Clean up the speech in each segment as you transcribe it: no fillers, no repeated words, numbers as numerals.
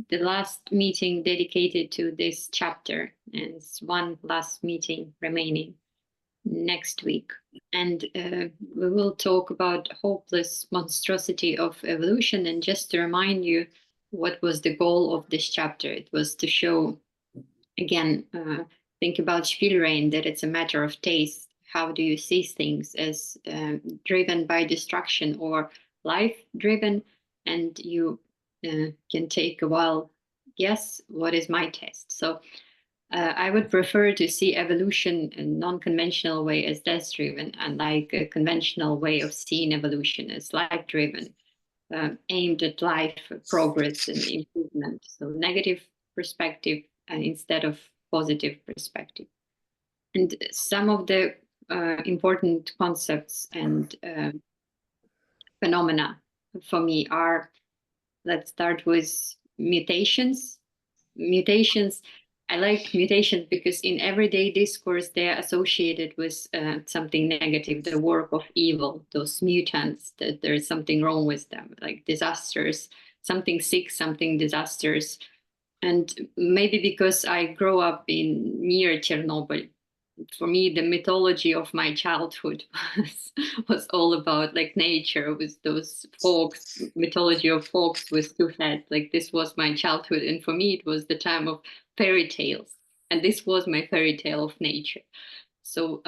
the last meeting dedicated to this chapter, and it's one last meeting remaining next week. And we will talk about hopeless monstrosity of evolution. And just to remind you, what was the goal of this chapter? It was to show, again, think about Spielrein, that it's a matter of taste. How do you see things, as driven by destruction or life-driven? And you can take a wild guess, what is my taste? So I would prefer to see evolution in a non-conventional way as death-driven, unlike a conventional way of seeing evolution as life-driven, aimed at life progress and improvement. So negative perspective instead of positive perspective. And some of the important concepts and phenomena for me are, let's start with mutations. Mutations, I like mutations because in everyday discourse, they're associated with something negative, the work of evil, those mutants, that there is something wrong with them, like disasters, something sick, something disasters. And maybe because I grew up near Chernobyl, for me, the mythology of my childhood was all about like nature, with those folks, mythology of folks with two heads. Like this was my childhood. And for me, it was the time of fairy tales. And this was my fairy tale of nature. So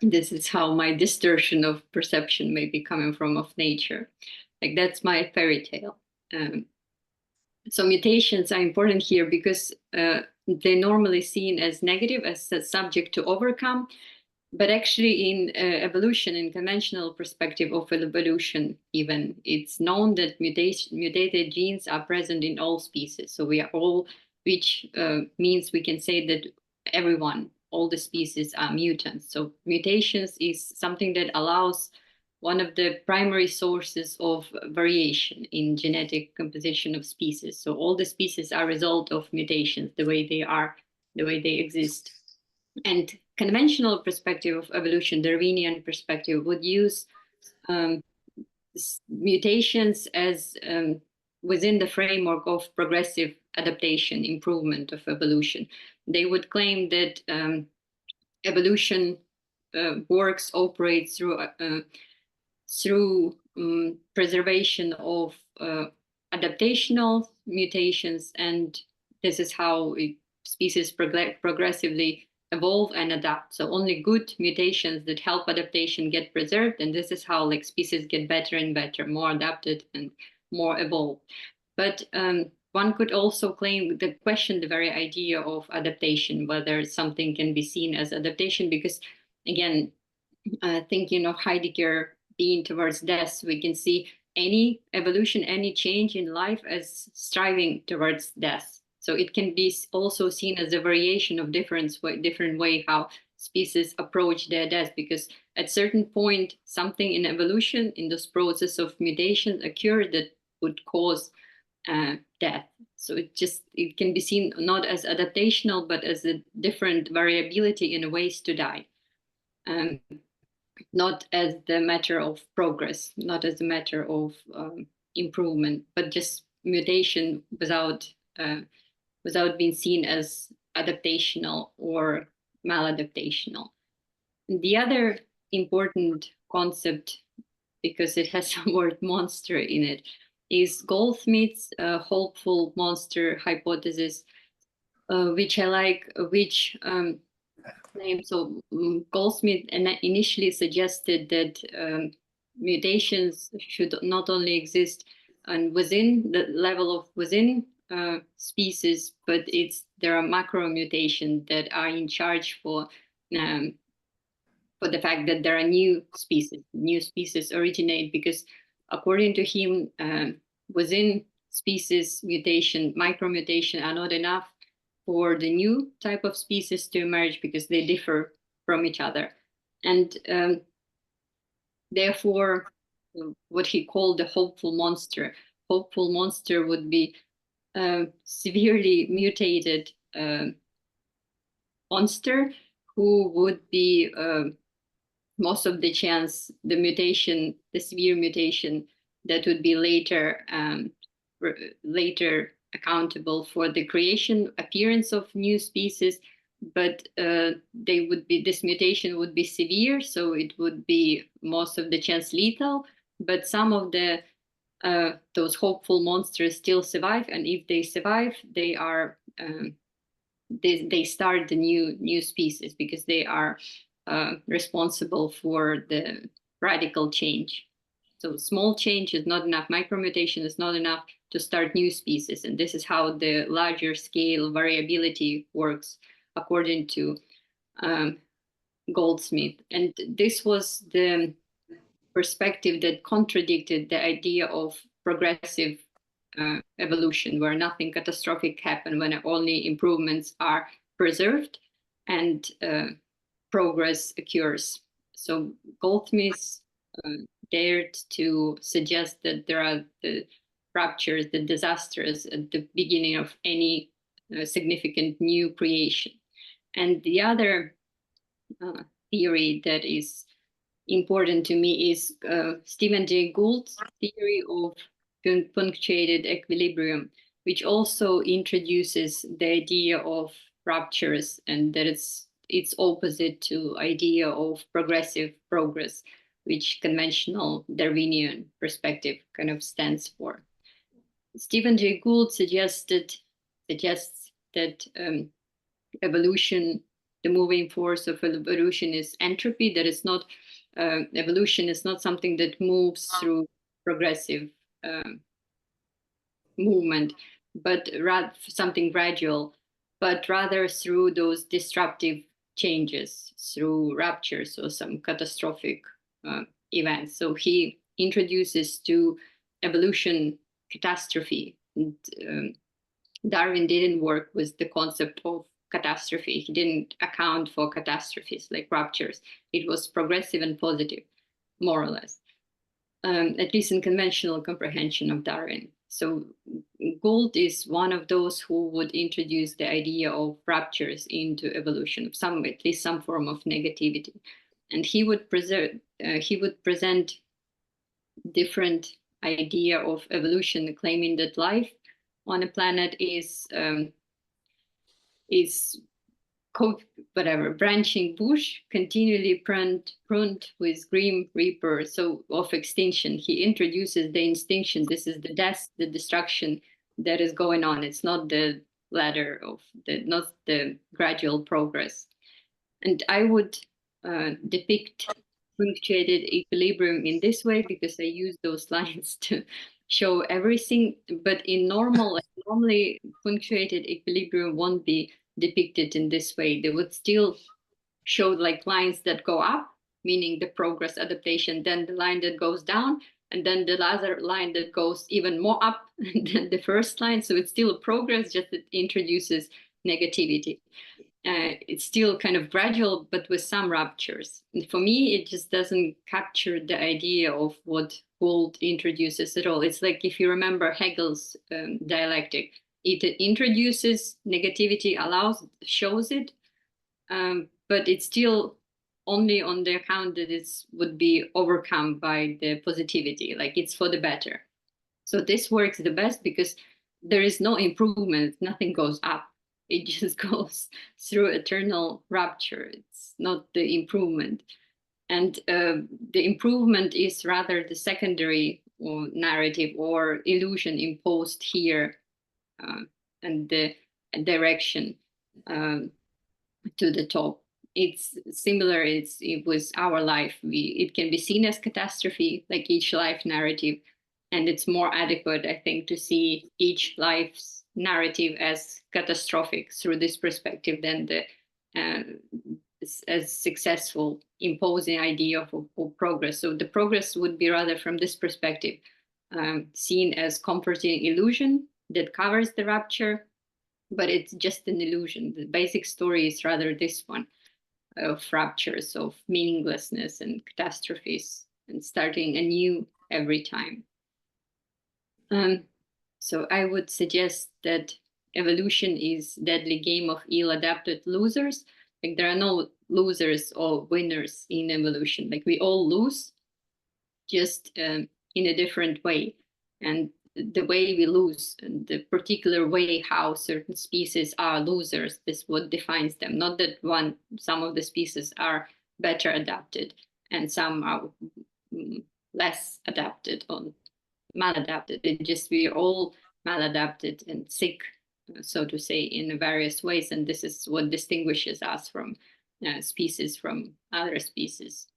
this is how my distortion of perception may be coming from of nature. Like that's my fairy tale. So mutations are important here because they're normally seen as negative, as a subject to overcome. But actually in evolution, in conventional perspective of evolution even, it's known that mutated genes are present in all species. So we are all, which means we can say that everyone, all the species are mutants. So mutations is something that allows one of the primary sources of variation in genetic composition of species. So all the species are a result of mutations, the way they are, the way they exist. And conventional perspective of evolution, the Darwinian perspective, would use mutations as within the framework of progressive adaptation, improvement of evolution. They would claim that evolution works, operates through preservation of adaptational mutations, and this is how species progressively evolve and adapt. So only good mutations that help adaptation get preserved, and this is how like species get better and better, more adapted and more evolved. But one could also question the very idea of adaptation, whether something can be seen as adaptation, because again, thinking of Heidegger being towards death, we can see any evolution, any change in life as striving towards death. So it can be also seen as a variation of different way how species approach their death, because at certain point, something in evolution, in this process of mutation occur that would cause death. So it can be seen not as adaptational, but as a different variability in ways to die. Not as the matter of progress, not as a matter of improvement, but just mutation without being seen as adaptational or maladaptational. The other important concept, because it has the word monster in it, is Goldsmith's hopeful monster hypothesis, which I like, which so Goldsmith initially suggested that mutations should not only exist and within the level of within species, but there are macro mutations that are in charge for the fact that there are new species originate, because according to him, within species mutation, micro mutation are not enough for the new type of species to emerge, because they differ from each other. And therefore, what he called the hopeful monster would be severely mutated monster who would be most of the chance the severe mutation that would be later accountable for the creation, appearance of new species, but this mutation would be severe, so it would be most of the chance lethal. But some of those hopeful monsters still survive, and if they survive, they are they start the new species because they are responsible for the radical change. So small change is not enough. Micromutation is not enough to start new species, and this is how the larger scale variability works, according to Goldsmith. And this was the perspective that contradicted the idea of progressive evolution, where nothing catastrophic happens, when only improvements are preserved and progress occurs. So Goldsmith dared to suggest that there are the ruptures, the disasters at the beginning of any significant new creation. And the other theory that is important to me is Stephen Jay Gould's theory of punctuated equilibrium, which also introduces the idea of ruptures, and that it's opposite to idea of progressive progress, which conventional Darwinian perspective kind of stands for. Stephen Jay Gould suggests that evolution, the moving force of evolution, is entropy. That is not evolution is not something that moves through progressive movement, but rather something gradual, but rather through those disruptive changes, through ruptures or some catastrophic events. So he introduces to evolution catastrophe. And, Darwin didn't work with the concept of catastrophe. He didn't account for catastrophes like ruptures. It was progressive and positive, more or less, at least in conventional comprehension of Darwin. So Gould is one of those who would introduce the idea of ruptures into evolution, at least some form of negativity. And he would present different idea of evolution, claiming that life on a planet is branching bush, continually pruned with grim reaper, so of extinction. He introduces the extinction. This is the death, the destruction that is going on. It's not the ladder of not the gradual progress. And I would depict punctuated equilibrium in this way because I use those lines to show everything. But normally punctuated equilibrium won't be depicted in this way. They would still show like lines that go up, meaning the progress adaptation, then the line that goes down, and then the other line that goes even more up than the first line. So it's still a progress, just it introduces negativity. It's still kind of gradual, but with some ruptures. And for me, it just doesn't capture the idea of what Gould introduces at all. It's like if you remember Hegel's dialectic, it introduces negativity, shows it, but it's still only on the account that it would be overcome by the positivity, like it's for the better. So this works the best because there is no improvement, nothing goes up. It just goes through eternal rupture. It's not the improvement. And the improvement is rather the secondary or narrative or illusion imposed here, and the direction to the top. It's similar. It was our life. It can be seen as catastrophe, like each life narrative, and it's more adequate, I think, to see each life's narrative as catastrophic through this perspective than the as successful imposing idea of progress. So the progress would be rather from this perspective, seen as comforting illusion that covers the rupture, but it's just an illusion. The basic story is rather this one of ruptures, of meaninglessness and catastrophes, and starting anew every time. So I would suggest that evolution is deadly game of ill-adapted losers. Like there are no losers or winners in evolution. Like we all lose, just in a different way. And the way we lose, the particular way how certain species are losers, is what defines them. Not that some of the species are better adapted and some are less adapted or maladapted. It just we are all maladapted and sick, so to say, in various ways, and this is what distinguishes us from species from other species.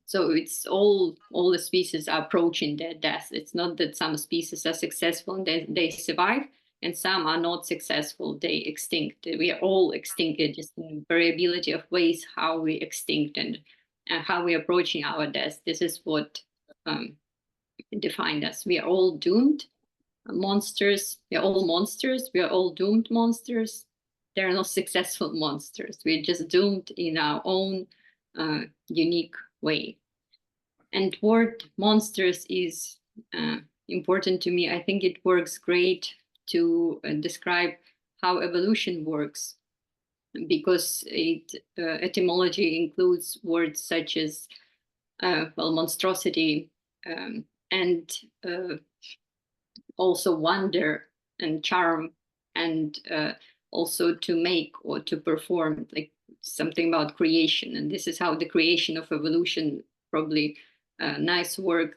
So it's all the species are approaching their death. It's not that some species are successful and they survive, and some are not successful, they extinct. We are all extincted, just in variability of ways how we extinct and how we're approaching our death. This is what defined us. We are all doomed monsters. We are all monsters. We are all doomed monsters. There are no successful monsters. We're just doomed in our own unique way. And word monsters is important to me. I think it works great to describe how evolution works, because etymology includes words such as monstrosity, and also wonder and charm, and also to make or to perform, like something about creation. And this is how the creation of evolution, probably a nice word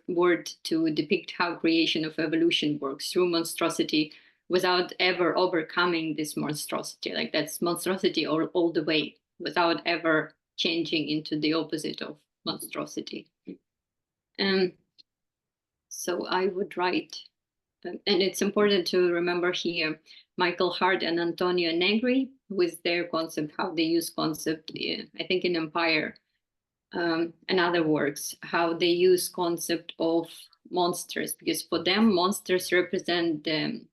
to depict how creation of evolution works, through monstrosity, without ever overcoming this monstrosity. Like that's monstrosity all the way, without ever changing into the opposite of monstrosity. So I would write, and it's important to remember here Michael Hart and Antonio Negri with their concept, how they use concept, I think in Empire and other works, how they use concept of monsters, because for them monsters represent the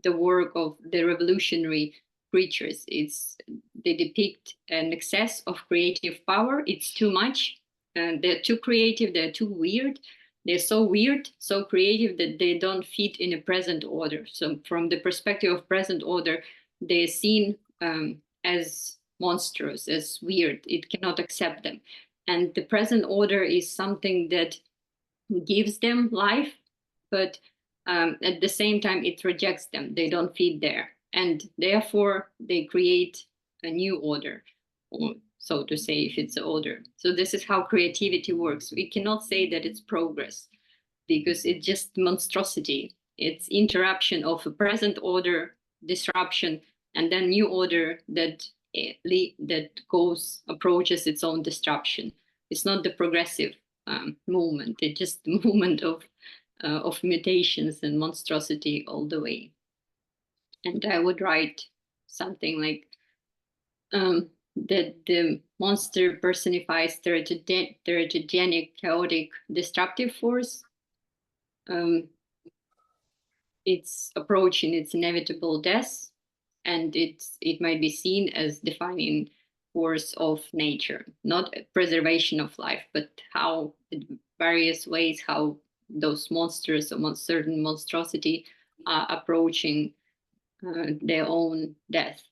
work of the revolutionary creatures. They depict an excess of creative power. It's too much, and they're too creative, they're too weird. They're so weird, so creative that they don't fit in a present order. So from the perspective of present order, they're seen as monstrous, as weird. It cannot accept them. And the present order is something that gives them life, but at the same time, it rejects them. They don't fit there. And therefore, they create a new order, or so to say, if it's an order. So this is how creativity works. We cannot say that it's progress, because it's just monstrosity. It's interruption of a present order, disruption, and then new order that approaches its own disruption. It's not the progressive movement. It's just the movement of mutations and monstrosity all the way. And I would write something like that the monster personifies teratogenic, chaotic, destructive force. It's approaching its inevitable death, and it might be seen as defining force of nature, not preservation of life, but how in various ways how those monsters or certain monstrosity are approaching their own death.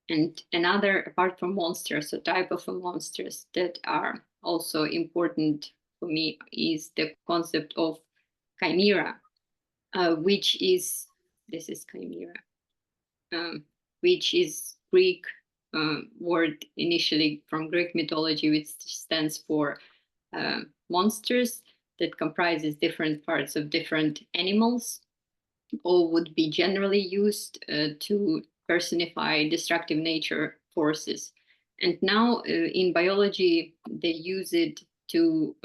And another, apart from monsters, a type of monsters that are also important for me is the concept of chimera, which is, this is chimera, which is Greek word initially from Greek mythology, which stands for monsters, that comprises different parts of different animals, or would be generally used to personify destructive nature forces. And now in biology, they use it to,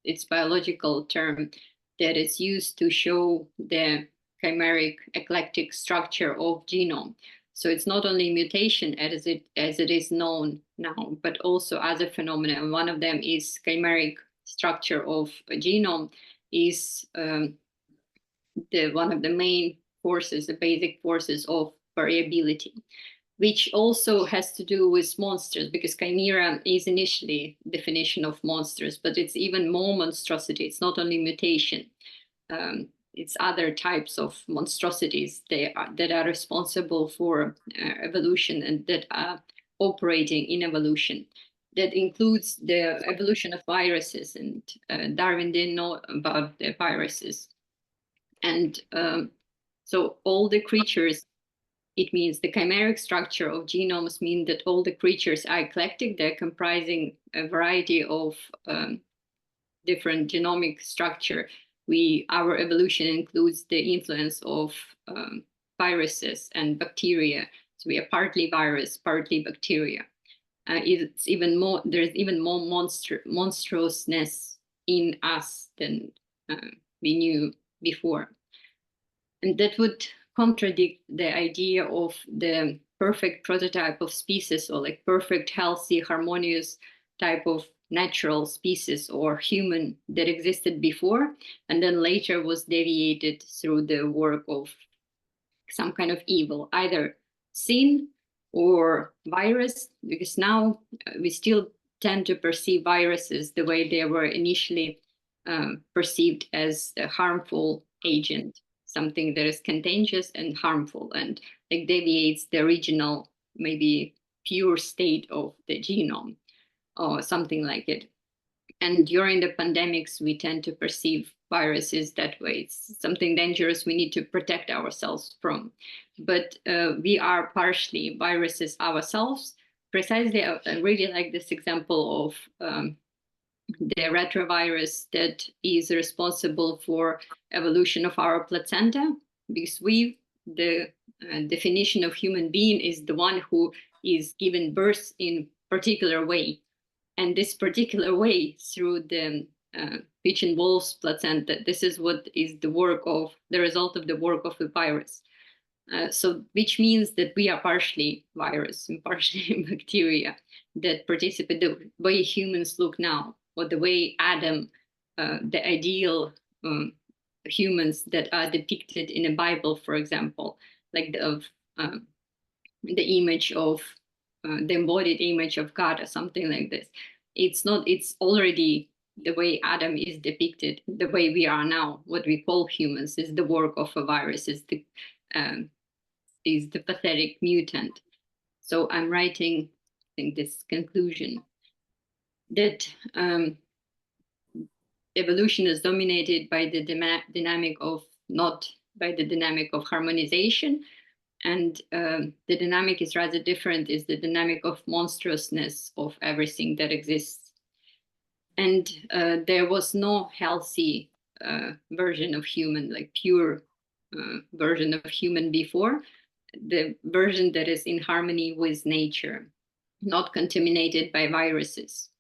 its biological term that is used to show the chimeric eclectic structure of genome. So it's not only mutation as it is known now, but also other phenomena. And one of them is chimeric structure of a genome is one of the main forces, the basic forces of variability, which also has to do with monsters, because chimera is initially definition of monsters, but it's even more monstrosity. It's not only mutation. It's other types of monstrosities that are responsible for evolution and that are operating in evolution. That includes the evolution of viruses, and Darwin didn't know about the viruses. And so all the creatures, it means the chimeric structure of genomes mean that all the creatures are eclectic. They're comprising a variety of different genomic structure. Our evolution includes the influence of viruses and bacteria. So we are partly virus, partly bacteria. It's even more. There's even more monstrousness in us than we knew before, and that would contradict the idea of the perfect prototype of species, or like perfect, healthy, harmonious type of natural species or human that existed before, and then later was deviated through the work of some kind of evil, either sin or virus, because now we still tend to perceive viruses the way they were initially perceived, as a harmful agent, something that is contagious and harmful, and like deviates the original, maybe pure state of the genome or something like it. And during the pandemics, we tend to perceive viruses that way. It's something dangerous we need to protect ourselves from. But we are partially viruses ourselves. Precisely, I really like this example of the retrovirus that is responsible for evolution of our placenta, because the definition of human being is the one who is given birth in particular way, and this particular way through the pigeon wolf's placenta. This is what is the result of the work of the virus. So, which means that we are partially virus and partially bacteria that participate the way humans look now, or the way Adam, the ideal humans that are depicted in the Bible, for example, like the image of the embodied image of God or something like this. It's not, it's already the way Adam is depicted, the way we are now, what we call humans, is the work of a virus, is the pathetic mutant. So I'm writing, I think, this conclusion that evolution is dominated by the dynamic of, not by the dynamic of harmonization, and the dynamic is rather different, is the dynamic of monstrousness of everything that exists. And there was no healthy version of human, like pure version of human before. The version that is in harmony with nature, not contaminated by viruses,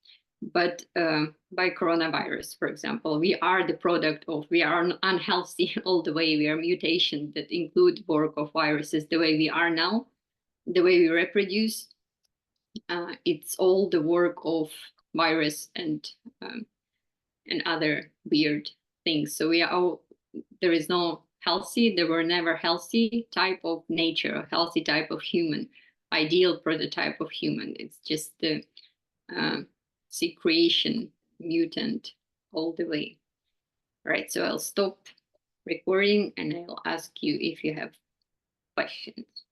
but by coronavirus, for example. We are the product of, we are unhealthy all the way. We are mutations that include work of viruses, the way we are now, the way we reproduce. It's all the work of virus and other weird things. So we are all, there is no healthy, there were never healthy type of nature, a healthy type of human, ideal prototype of human. It's just the creation mutant all the way. All right, so I'll stop recording and I'll ask you if you have questions.